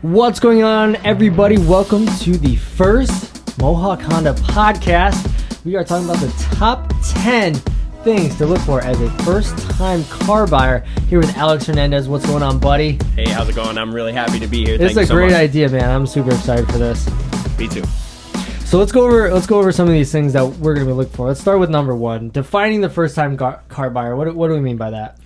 What's going on, everybody? Welcome to the first Mohawk Honda podcast. We are talking about the top 10 things to look for as a first-time car buyer. Here with Alex Hernandez. What's going on, buddy? Hey, how's it going? I'm really happy to be here. This is a great idea, man. I'm super excited for this. Me too. So let's go over some of these things that we're going to be looking for. Let's start with number one, defining the first-time car buyer. What do we mean by that?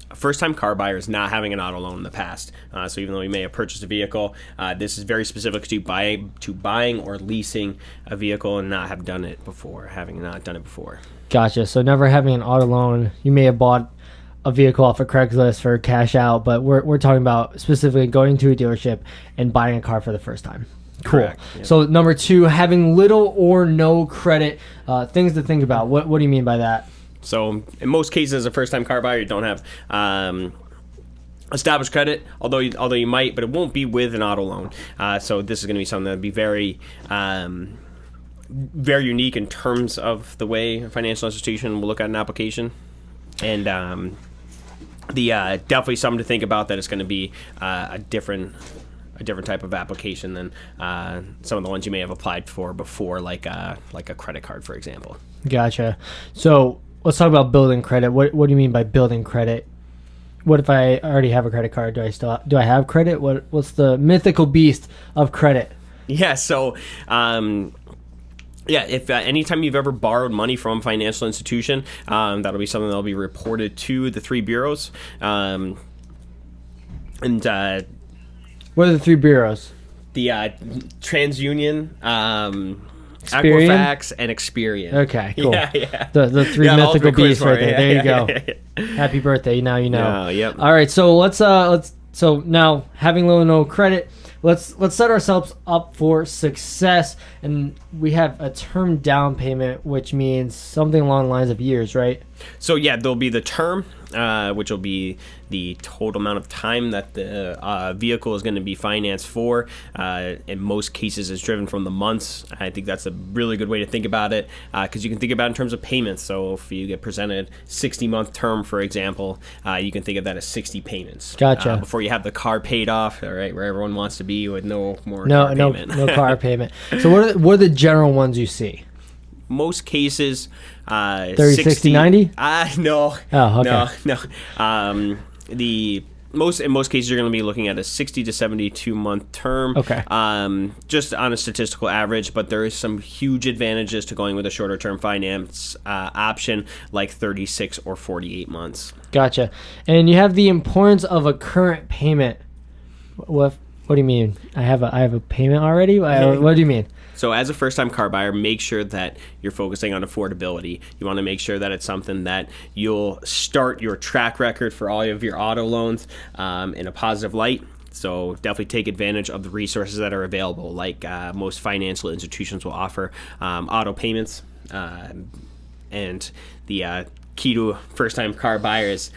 A first-time car buyer is not having an auto loan in the past. So even though you may have purchased a vehicle, this is very specific to buying or leasing a vehicle and not have done it before, having not done it before. Gotcha. So never having an auto loan. You may have bought a vehicle off of Craigslist for cash out, but we're talking about specifically going to a dealership and buying a car for the first time. Cool. Correct, yeah. So number two, having little or no credit. Things to think about. What do you mean by that? So in most cases, as a first-time car buyer, you don't have established credit, although you might, but it won't be with an auto loan. So this is going to be something that would be very unique in terms of the way a financial institution will look at an application. And definitely something to think about, that it's going to be a different type of application than some of the ones you may have applied for before, like a credit card, for example. Gotcha. So let's talk about building credit. What do you mean by building credit? What if I already have a credit card? Do I have credit? What's the mythical beast of credit? Yeah. So. If anytime you've ever borrowed money from a financial institution, that'll be something that'll be reported to the three bureaus. What are the three bureaus? The TransUnion, Experian? Equifax, and Experian. Okay, cool. Yeah. The three mythical beasts right there. There you go. Yeah. Happy birthday. Now you know. Yep. All right, so let's so now having low or no credit, let's set ourselves up for success, and we have a term down payment, which means something along the lines of years, right? So yeah, there'll be the term, which will be the total amount of time that the vehicle is going to be financed for. In most cases, it's driven from the months. I think that's a really good way to think about it, because you can think about it in terms of payments. So if you get presented 60-month term, for example, you can think of that as 60 payments. Gotcha. Before you have the car paid off, all right, where everyone wants to be with no more car payment. No car payment. So what are the general ones you see? Most cases, 30, 60, 90? No. Oh, okay. No. In most cases, you're going to be looking at a 60 to 72 month term. Okay. Just on a statistical average, but there is some huge advantages to going with a shorter term finance option, like 36 or 48 months. Gotcha. And you have the importance of a current payment. What do you mean? I have a payment already? What do you mean? So as a first-time car buyer, make sure that you're focusing on affordability. You want to make sure that it's something that you'll start your track record for all of your auto loans in a positive light. So definitely take advantage of the resources that are available. Like most financial institutions will offer auto payments, and the key to first-time car buyers,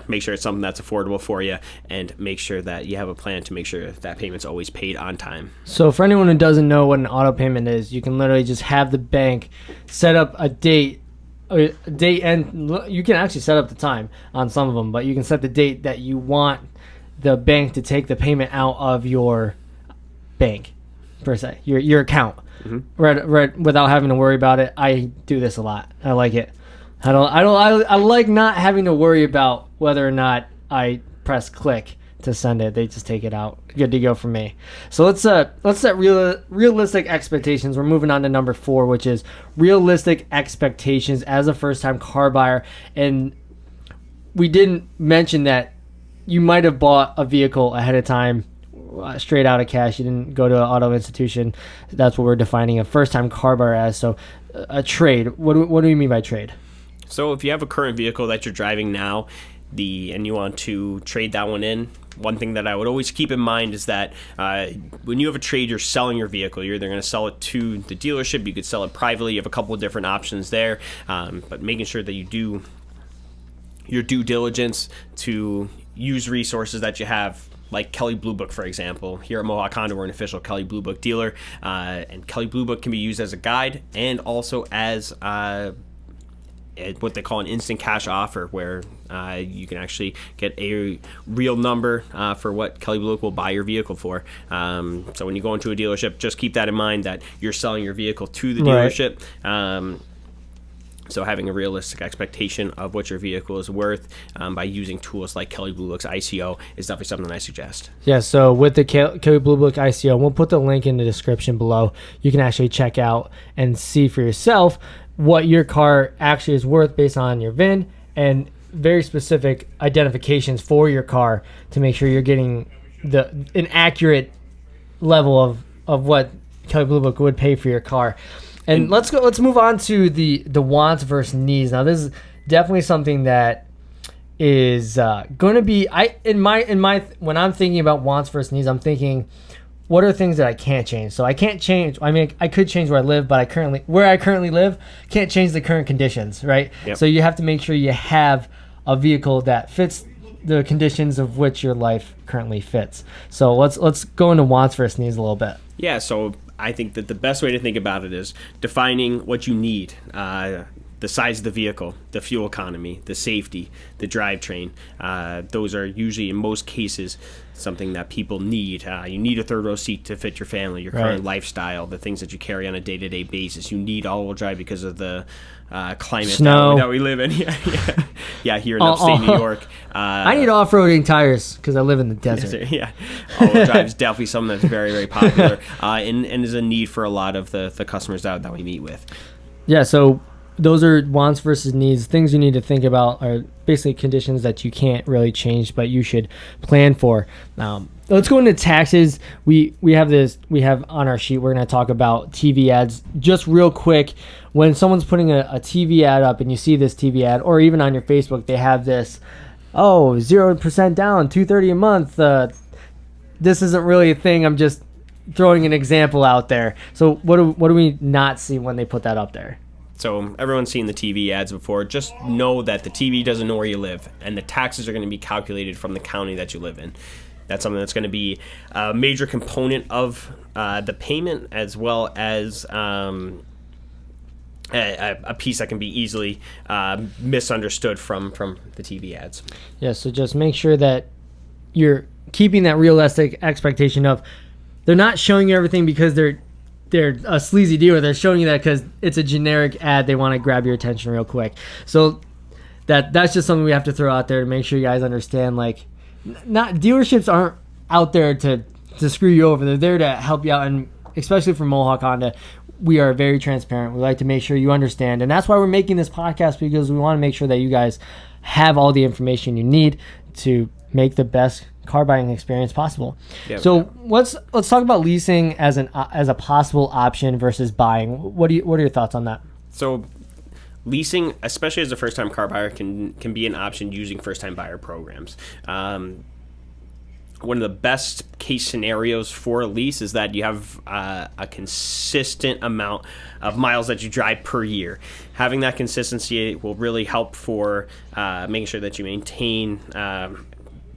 make sure it's something that's affordable for you, and make sure that you have a plan to make sure that payment's always paid on time. So for anyone who doesn't know what an auto payment is, you can literally just have the bank set up a date, and you can actually set up the time on some of them, but you can set the date that you want the bank to take the payment out of your bank, per se, your account, right, without having to worry about it. I do this a lot. I like it. I like not having to worry about whether or not I press click to send it. They just take it out. Good to go for me. So let's set realistic expectations. We're moving on to number 4, which is realistic expectations as a first-time car buyer. And we didn't mention that you might have bought a vehicle ahead of time, straight out of cash. You didn't go to an auto institution. That's what we're defining a first-time car buyer as. So a trade. What do you mean by trade? So if you have a current vehicle that you're driving now, and you want to trade that one in, one thing that I would always keep in mind is that when you have a trade, you're selling your vehicle. You're either going to sell it to the dealership, you could sell it privately. You have a couple of different options there, but making sure that you do your due diligence to use resources that you have, like Kelley Blue Book, for example. Here at Mohawk Honda, we're an official Kelley Blue Book dealer, and Kelley Blue Book can be used as a guide and also as what they call an instant cash offer, where you can actually get a real number for what Kelley Blue Book will buy your vehicle for. So when you go into a dealership, just keep that in mind, that you're selling your vehicle to the dealership. So having a realistic expectation of what your vehicle is worth by using tools like Kelley Blue Book's ICO is definitely something I suggest. Yeah, so with the Kelley Blue Book ICO, we'll put the link in the description below. You can actually check out and see for yourself what your car actually is worth based on your VIN and very specific identifications for your car to make sure you're getting an accurate level of what Kelley Blue Book would pay for your car. And let's move on to the wants versus needs. Now, this is definitely something that is going to be when I'm thinking about wants versus needs, I'm thinking, what are things that I can't change? So I can't change. I mean, I could change where I live, but where I currently live can't change the current conditions, right? Yep. So you have to make sure you have a vehicle that fits the conditions of which your life currently fits. So let's go into wants versus needs a little bit. Yeah. So I think that the best way to think about it is defining what you need. The size of the vehicle, the fuel economy, the safety, the drivetrain. Those are usually, in most cases, something that people need. You need a third row seat to fit your family, your current lifestyle, the things that you carry on a day-to-day basis. You need all-wheel drive because of the climate that we live in. Yeah, here in upstate New York. I need off-roading tires because I live in the desert. Yeah, all-wheel drive is definitely something that's very, very popular and is a need for a lot of the customers that we meet with. Yeah, so those are wants versus needs. Things you need to think about are basically conditions that you can't really change, but you should plan for. Let's go into taxes. We have on our sheet, we're going to talk about TV ads. Just real quick, when someone's putting a TV ad up and you see this TV ad, or even on your Facebook, they have this, 0% down, $230 a month. This isn't really a thing. I'm just throwing an example out there. So what do we not see when they put that up there? So everyone's seen the TV ads before. Just know that the TV doesn't know where you live, and the taxes are going to be calculated from the county that you live in. That's something that's going to be a major component of the payment, as well as a piece that can be easily misunderstood from the TV ads. Yeah, so just make sure that you're keeping that realistic expectation of they're not showing you everything because they're a sleazy dealer. They're showing you that because it's a generic ad. They want to grab your attention real quick. So that's just something we have to throw out there to make sure you guys understand. Like, not dealerships aren't out there to screw you over. They're there to help you out, and especially for Mohawk Honda, we are very transparent. We like to make sure you understand, and that's why we're making this podcast, because we want to make sure that you guys have all the information you need to make the best car buying experience possible. Let's talk about leasing as a possible option versus buying. What are your thoughts on that? So leasing, especially as a first-time car buyer, can be an option using first-time buyer programs. One of the best case scenarios for a lease is that you have a consistent amount of miles that you drive per year. Having that consistency will really help for making sure that you maintain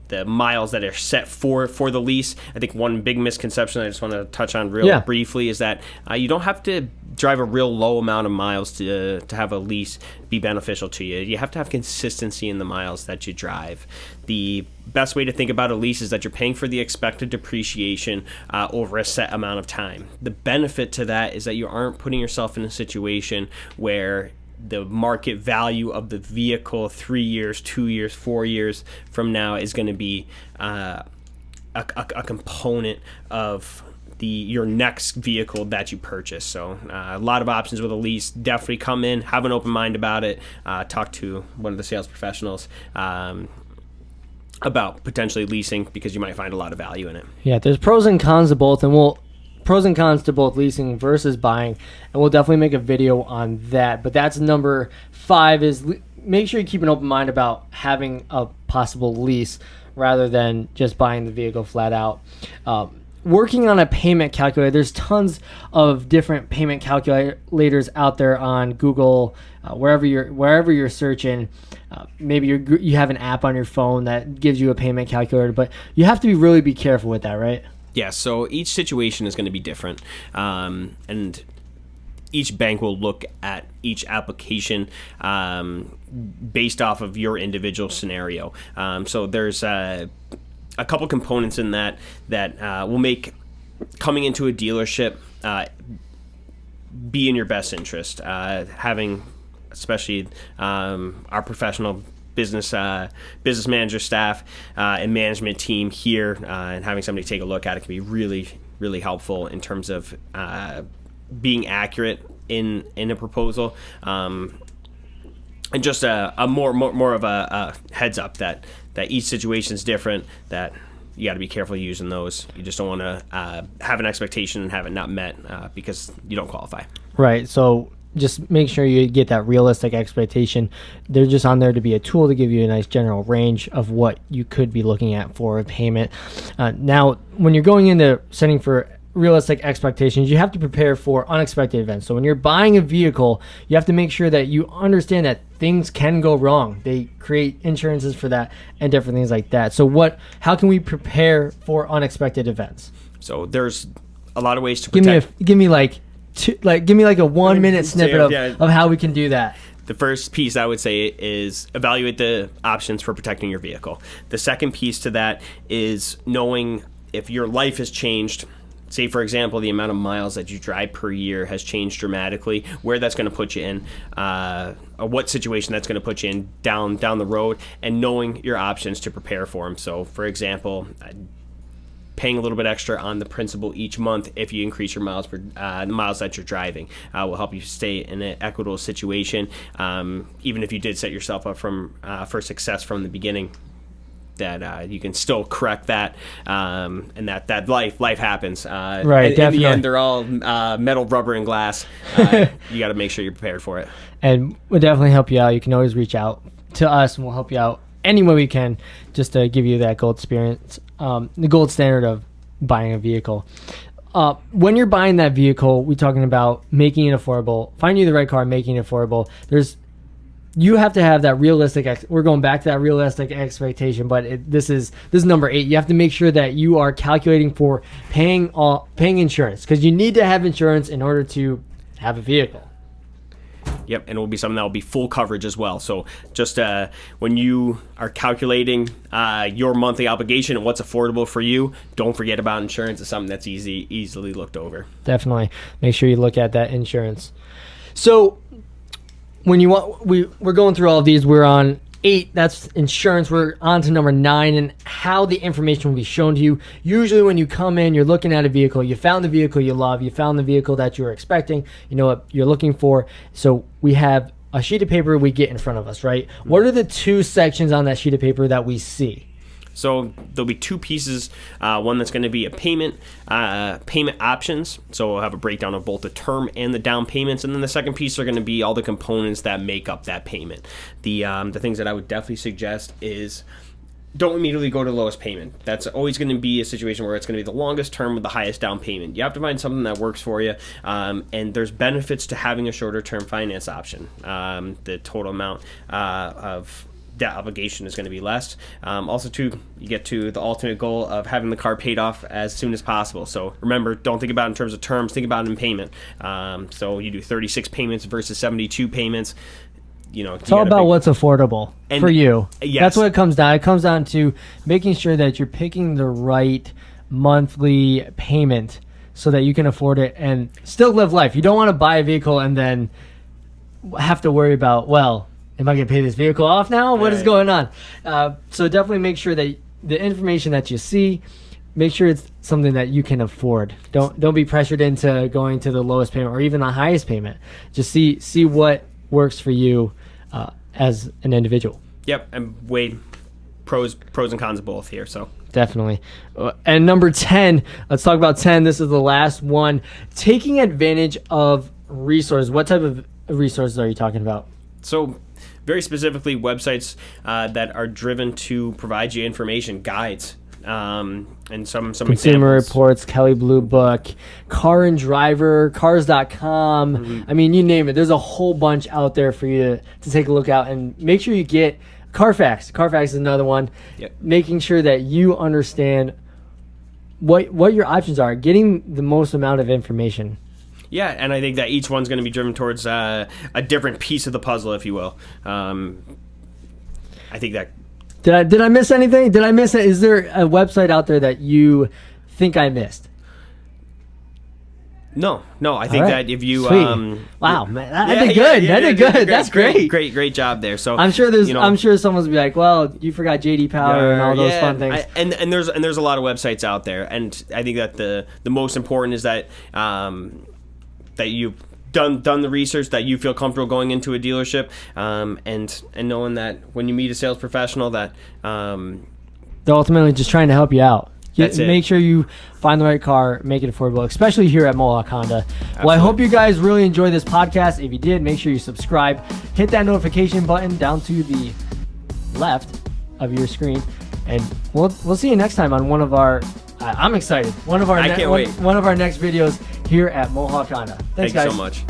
the miles that are set for the lease. I think one big misconception I just want to touch on briefly is that you don't have to drive a real low amount of miles to have a lease be beneficial to you. You have to have consistency in the miles that you drive. The best way to think about a lease is that you're paying for the expected depreciation over a set amount of time. The benefit to that is that you aren't putting yourself in a situation where the market value of the vehicle 3 years, 2 years, 4 years from now is going to be a component of your next vehicle that you purchase. So a lot of options with a lease. Definitely come in, have an open mind about it, talk to one of the sales professionals about potentially leasing, because you might find a lot of value in it. Yeah, there's pros and cons to both, and pros and cons to both leasing versus buying, and we'll definitely make a video on that. But that's number 5, is make sure you keep an open mind about having a possible lease rather than just buying the vehicle flat out. Working on a payment calculator. There's tons of different payment calculators out there on Google, wherever you're searching. Maybe you have an app on your phone that gives you a payment calculator, but you have to really be careful with that, right? Yeah, so each situation is going to be different, and each bank will look at each application based off of your individual scenario. So there's a couple components in that will make coming into a dealership be in your best interest. Having, especially our professional business manager staff and management team here, and having somebody take a look at it can be really, really helpful in terms of being accurate in a proposal, and just a more of a heads up that each situation is different, that you got to be careful using those. You just don't want to have an expectation and have it not met because you don't qualify. Right. So just make sure you get that realistic expectation. They're just on there to be a tool to give you a nice general range of what you could be looking at for a payment. Now, when you're going into setting for realistic expectations, you have to prepare for unexpected events. So when you're buying a vehicle, you have to make sure that you understand that things can go wrong. They create insurances for that and different things like that. So how can we prepare for unexpected events? So there's a lot of ways to protect. Give me a 1 minute snippet of how we can do that. The first piece I would say is evaluate the options for protecting your vehicle. The second piece to that is knowing if your life has changed. Say, for example, the amount of miles that you drive per year has changed dramatically, where that's going to put you in, or what situation that's going to put you in down the road, and knowing your options to prepare for them. So, for example, paying a little bit extra on the principal each month if you increase your miles the miles that you're driving will help you stay in an equitable situation, even if you did set yourself up for success from the beginning. That you can still correct that, and that life happens. Right, in the end, they're all metal, rubber, and glass. You got to make sure you're prepared for it. And we'll definitely help you out. You can always reach out to us, and we'll help you out any way we can, just to give you that gold experience, the gold standard of buying a vehicle. When you're buying that vehicle, we're talking about making it affordable, finding you the right car, making it affordable. You have to have that realistic. We're going back to that realistic expectation, but this is number 8. You have to make sure that you are calculating for paying insurance, because you need to have insurance in order to have a vehicle. Yep, and it will be something that will be full coverage as well. So just when you are calculating your monthly obligation and what's affordable for you, don't forget about insurance. It's something that's easily looked over. Definitely make sure you look at that insurance. So when we're going through all of these, we're on 8, that's insurance. We're on to number 9, and how the information will be shown to you. Usually when you come in, you're looking at a vehicle, you found the vehicle you love, you found the vehicle that you were expecting, you know what you're looking for. So we have a sheet of paper we get in front of us, right? What are the 2 sections on that sheet of paper that we see? So there'll be 2 pieces. One that's going to be a payment options. So we'll have a breakdown of both the term and the down payments. And then the second piece are going to be all the components that make up that payment. The things that I would definitely suggest is don't immediately go to the lowest payment. That's always going to be a situation where it's going to be the longest term with the highest down payment. You have to find something that works for you. And there's benefits to having a shorter term finance option. The total amount of that obligation is going to be less. Also, too, you get to the ultimate goal of having the car paid off as soon as possible. So remember, don't think about it in terms of terms, think about it in payment. So you do 36 payments versus 72 payments. It's all about what's affordable for you. Yes. That's what it comes down. It comes down to making sure that you're picking the right monthly payment so that you can afford it and still live life. You don't want to buy a vehicle and then have to worry about, am I going to pay this vehicle off now? What is going on? So definitely make sure that the information that you see, make sure it's something that you can afford. Don't be pressured into going to the lowest payment or even the highest payment. Just see what works for you as an individual. Yep, and weigh pros and cons of both here. So definitely. And number 10, let's talk about 10. This is the last one. Taking advantage of resources. What type of resources are you talking about? So very specifically, websites that are driven to provide you information, guides, and some Consumer examples. Reports, Kelley Blue Book, Car and Driver, Cars.com. Mm-hmm. I mean, you name it. There's a whole bunch out there for you to take a look at, and make sure you get Carfax. Carfax is another one. Yep. Making sure that you understand what your options are, getting the most amount of information. Yeah, and I think that each one's going to be driven towards a different piece of the puzzle, if you will. I think that. Did I miss anything? Did I miss it? Is there a website out there that you think I missed? No. I think that if you, wow, man, I did good. I did good. That's great. Great job there. So I'm sure I'm sure someone's be like, well, you forgot JD Power and all those fun things. And there's a lot of websites out there, and I think that the most important is that that you've done the research, that you feel comfortable going into a dealership, and knowing that when you meet a sales professional that they're ultimately just trying to help you out. Make sure you find the right car, make it affordable, especially here at Mohawk Honda. Absolutely. Well, I hope you guys really enjoyed this podcast. If you did, make sure you subscribe. Hit that notification button down to the left of your screen. And we'll see you next time on one of our... I'm excited. One of our next videos here at Mohawk Honda. Thanks, guys. Thank you so much.